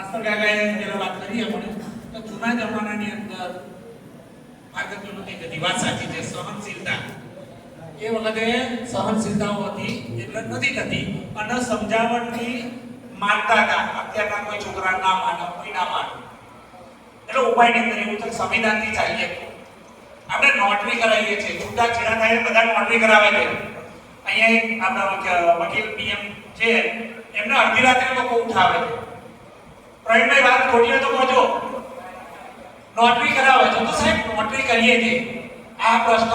Master કાકાએ જરા વાત કરી આપણે તો જૂના જમાનાની અંદર ભાગવતનું એક હતી વાત સાચી છે સહનશીલતા એ વખતે સહનશીલતાઓ હતી એટલે નથી થતી અને સમજાવટથી માનતા હતા અત્યારના કોઈ છોકરા ના માને કોઈ ના માને એટલે ઉપાયની અંદર એવું છે સંવિધાનથી ચાલીએ આપણે નોટરી કરાવીએ છીએ છૂટા છેડા થાય બધા નોટરી કરાવે છે અહીંયા આપણા વકીલ પીએમ છે એમને અડધી રાત્રે લોકો ઉઠાવે છે પ્રવીણભાઈ વાત ખોટી હોય તો કહો નોટરી કરાવે છે તો સાહેબ નોટરી કરીએ છીએ આ પ્રશ્ન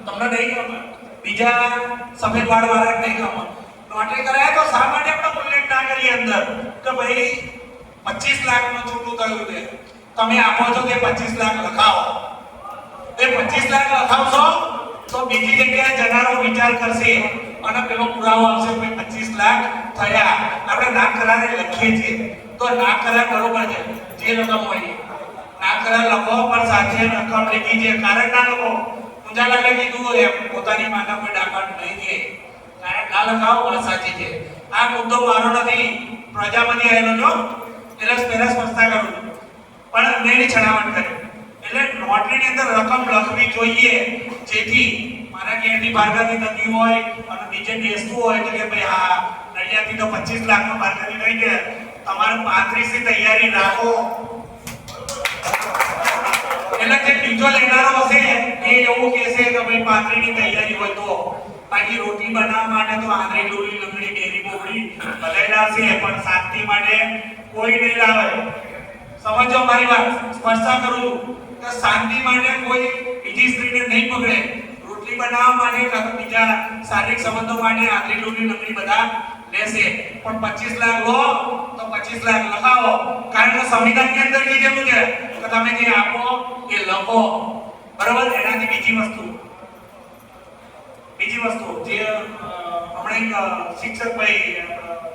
તમને નહીં ગમે બીજા સફેદ વાળ વાળા નહીં ગમે નોટરી કરાય તો શા માટે આપણે ઉલ્લેખ ના કરીએ અંદર કે ભાઈ 25 લાખ નું છૂટું થયું છે તમે આપો છો કે 25 લાખ લખાવો એ 25 લાખ લખાવશો તો બીજી જગ્યાએ જનારો વિચાર કરશે અને પેલો પુરાવો આવશે કે 25 લાખ થયા આપણે નામ કરારે લખીએ છીએ તો નામ કરાર બરોબર છે જે રકમ હોય નામ કરાર લખો પણ સાથે રકમ લખી છે કારણ ના લખો ઊંઝાલાલે કીધું એમ પોતાની માતા કોઈ ડાકણ નહીં દે કારણ ના લખાવો વાત સાચી છે આ મુદ્દો મારો નથી પ્રજાપતિ આવેલો છો એટલે પેલા સ્પષ્ટતા કરું પણ મેં છણાવટ કરી એટલે નોટરીની અંદર રકમ લખવી જોઈએ જેથી મારા કે એની બારગાની થતી હોય અને નીચે બેસતું હોય તો કે ભાઈ હા નડિયાદથી તો 25 લાખનો બારગાની થઈ છે તમારે 35 ની તૈયારી રાખો એટલે જે બીજો લેનારો હશે એ એવું કહેશે કે ભાઈ 35 ની તૈયારી હોય તો બાકી રોટી બનાવવા માટે તો આંધળી ડોલી લંગડી ડેરી બોગડી બધાય લાવશે પણ શાંતિ માટે કોઈ નહીં લાવે સમજો મારી વાત સ્પષ્ટતા કરું છું કે શાંતિ માટે કોઈ બીજી સ્ત્રીને નહીં પકડે રોટલી બનાવવા માટે કે બીજા શારીરિક સંબંધો માટે આંધળી ડોલી લંગડી બધા લેશે પણ 25 લાખ લો તો 25 લાખ લખાવો કારણ કે સંવિધાનની અંદર કીધેલું છે કે તમે જે આપો એ લખો બરાબર એનાથી બીજી વસ્તુ જે હમણાં શિક્ષક ભાઈ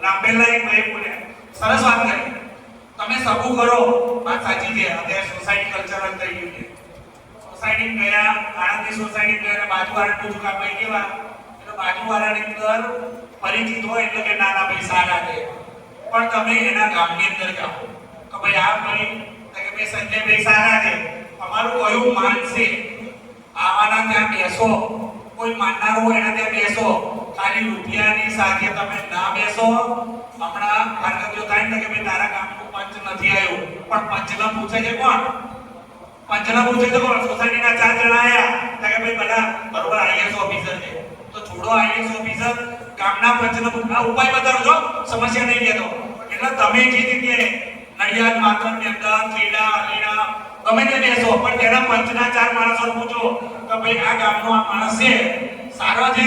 લાંબેલા એક ભાઈ બોલે સરસ વાત કરી તમે સબુ કરો વાત સાચી છે અત્યારે સોસાયટી કલ્ચરલ થઈ ગયું છે સોસાયટી ગયા આણંદની સોસાયટી ગયા બાજુવાળા પૂછું કે ભાઈ કેવા એટલે બાજુવાળાની અંદર પરિચિત હોય એટલે કે નાના ભાઈ સારા છે પણ તમે એના ગામની અંદર જાઓ કે ભાઈ આ ભાઈ કે ભાઈ સંજયભાઈ સારા છે અમારું કયું માન છે આવાના ત્યાં બેસો કોઈ માનનાર હોય એના ત્યાં બેસો ખાલી રૂપિયાની સાથે તમે ના બેસો હમણાં ભાર્ગવ થાય ને કે ભાઈ તારા ગામનું પંચ નથી આવ્યું પણ પંચને પૂછે છે કોણ સોસાયટીના 4 જણા આયા કે ભાઈ બધા બરોબર આઈએસ ઓફિસર છે તો છોડો આઈએસ ઓફિસર ગામના પંચને આ ઉપાય બતાવજો સમસ્યા નહીં કહેતો એટલે તમે જે જગ્યાએ નડિયાદ માતરની અંદર ખેડા અલીના તમે તે બેસો પણ તેના પંચના 4 માણસો પૂછો કે ભાઈ આ ગામનો આ માણસ છે સારો છે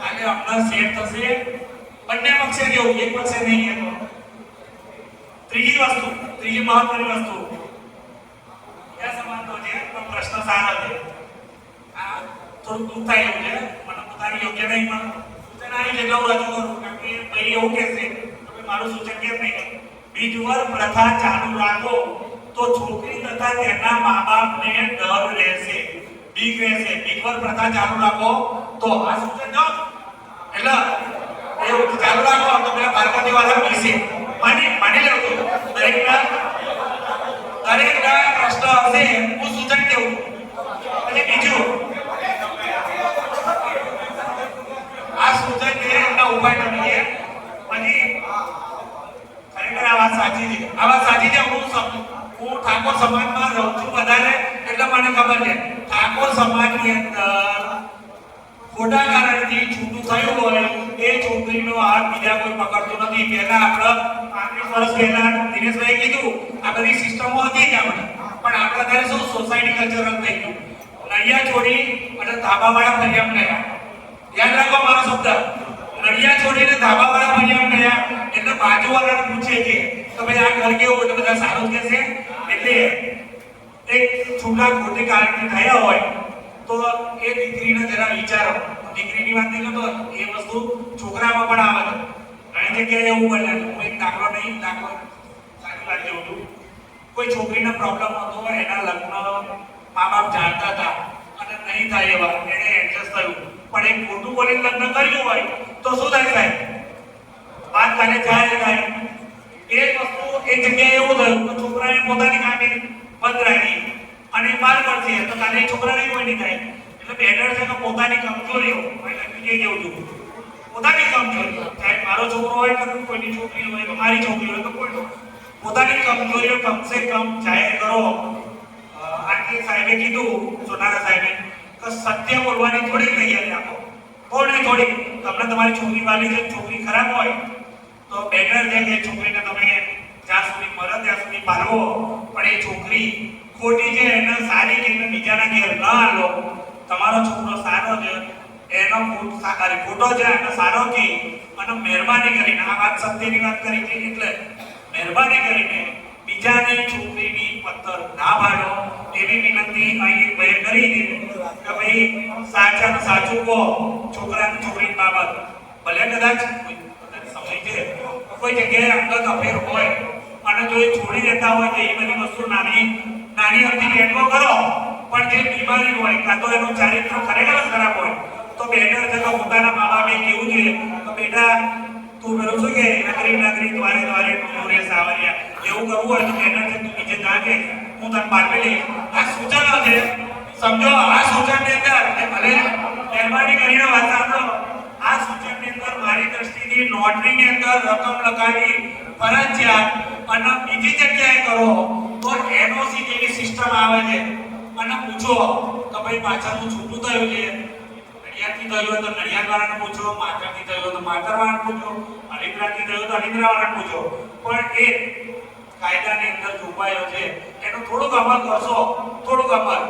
આને અમને સેટ થશે બંને પક્ષે કેવું એક પક્ષે નહીં એ તો ત્રીજી મહત્વની વસ્તુ ક્યાં સમાનતો છે પણ પ્રશ્ન સારો છે આ થોડું દુઃખ થાય એવું છે મને પોતાની યોગ્ય નહીં પણ સૂચન આવી જેટલો રજૂ કરું કારણ કે ભાઈ એવું કહેશે કે મારું સૂચન કેમ નહીં બીજવર પ્રથા ચાલુ રાખો તો છોકરી તથા તેના મા-બાપને ડર રહેશે બીક રહેશે બીજવર પ્રથા ચાલુ રાખો તો આ સૂચન જો એટલે એવું ચાલુ રાખો તો પેલા ભારતીય વાળા બેસે માની લેવું દરેકના પ્રશ્ન હશે હું સૂચન કેવું અને બીજું આ સૂચન છે એના ઉપાય કરીએ પછી ખરેખર આ વાત સાચી છે હું ઠાકોર સમાજમાં રહું છું વધારે એટલે મને ખબર છે ઠાકોર સમાજની અંદર ખોટા કારણથી છૂટું થયું હોય એ છોકરીનો હાથ બીજા કોઈ પકડતો નથી પહેલા આપણે 35 વર્ષ પહેલા દિનેશભાઈ કીધું આ બધી સિસ્ટમો હતી જ આપણે પણ આપણા ઘરે શું સોસાયટી કલ્ચરલ થઈ ગયું નડિયા છોડી અને ધાબાવાળા ફરિયામ ગયા યાદ રાખો મારો શબ્દ નડિયા છોડીને ધાબાવાળા ફરિયામ ગયા એટલે બાજુવાળાને પૂછે છે કે ભાઈ આ ઘર કેવું એટલે બધા સારું જ કહેશે એટલે એક છૂટા ખોટી કારણથી થયા હોય તો એ દીકરીને જરા વિચારો દીકરીની વાત નહીં તો એ વસ્તુ છોકરામાં પણ આવે છે ઘણી જગ્યાએ એવું બને કોઈ દાખલો સારી વાત જેવું હતું કોઈ છોકરીને પ્રોબ્લેમ હતો એના લગ્ન મા-બાપ જાણતા હતા અને નહીં થાય એવા એને એડજસ્ટ થયું પણ એક ખોટું બોલીને લગ્ન કર્યું હોય તો શું થાય સાહેબ વાત કાલે જાય એ વસ્તુ એક જગ્યાએ એવું થયું કે છોકરાએ પોતાની કામગીરી બંધ રાખી અને બહાર પડશે તો કાલે એ છોકરાને કોઈ નહીં થાય. એટલે બેટર છે કે પોતાની કમજોરીઓ બીજે જેવું જોવું, પોતાની કમજોરીઓ, ચાહે મારો છોકરો હોય કે કોઈની છોકરી હોય કે મારી છોકરી હોય તો કોઈ પોતાની કમજોરીઓ કમસે કમ જાહેર કરો. આરકે સાહેબે કીધું, સોનારા સાહેબે, કે સત્ય બોલવાની થોડી તૈયારી આપો, થોડી. તમને તમારી છોકરી વાલી છે, છોકરી ખરાબ હોય તો બેટર છે કે છોકરીને તમે જ્યાં સુધી મરે ત્યાં સુધી પાલવો, પણ એ છોકરી ખોટી છે એને સારી કે બીજાના ઘેર ન આલો. તમારો છોકરો સારો છે એનો ખોટો છે એને સારો કે અને મહેરબાની કરીને, આ વાત સત્યની વાત કરી છે એટલે મહેરબાની કરીને બીજાની છોકરીની પત્તર ના પાડો એવી વિનંતી અહીં ભાઈ કરી છે કે ભાઈ સાચું કહો છોકરાની છોકરીની બાબત. ભલે કદાચ સમય છે કોઈ જગ્યાએ અંગત અફેર હોય અને જો એ છોડી દેતા હોય તો એ બધી વસ્તુ નાની અમથી લેટવો કરો, પણ જે બીમારી હોય કાં તો એનું ચારિત્ર ખરેખર ખરાબ હોય તો બેટર છે કે પોતાના મા બાપે કેવું જોઈએ તો બેટા તું પેલું શું કે નગરી દ્વારે મોરે સાવરિયા એવું કરવું હોય તો બેટર છે તું નીચે જા કે હું તને પાઠવી આ સૂચનો છે. સમજો આ સૂચનની અંદર ભલે મહેરબાની કરીને વાત સાંભળો, આ સૂચનની અંદર મારી દ્રષ્ટિથી નોટરીની અંદર રકમ લખાવી ફરજિયાત અને બીજી જગ્યાએ કરો તો એનઓસી જેવી સિસ્ટમ આવે છે અને પૂછો કે ભાઈ પાછળનું છૂટું થયું છે, નડિયાદથી થયું હોય તો નડિયાદવાળાને પૂછો, માતરથી થયું હોય તો માતરવાળાને પૂછો, અલિન્દ્રાથી થયું તો અલિન્દ્રાવાળાને પૂછો. પણ એ કાયદાની અંદર જોગવાઈઓ છે એનું થોડુંક અમલ કરશો, થોડુંક અમલ.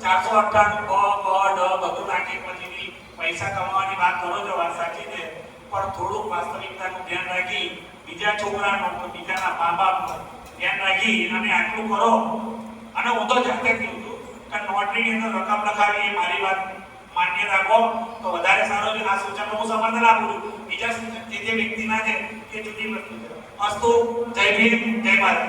498 બધું નાખી પછી પૈસા કમાવાની વાત કરો છો, વાત સાચી છે, પણ થોડુંક વાસ્તવિકતાનું ધ્યાન રાખી બીજા છોકરાનું બીજાના મા બાપનું ધ્યાન રાખી અને આટલું કરો. અને હું તો જાતે જ કહું છું કે નોટરીની અંદર રકમ લખાવી એ મારી વાત માન્ય રાખો તો વધારે સારો છે. આ સૂચનનું હું સમર્થન આપું છું. બીજા સૂચન જે વ્યક્તિના છે એ જુદી વસ્તુ છે. અસ્તુ, જય ભીમ, જય ભારત.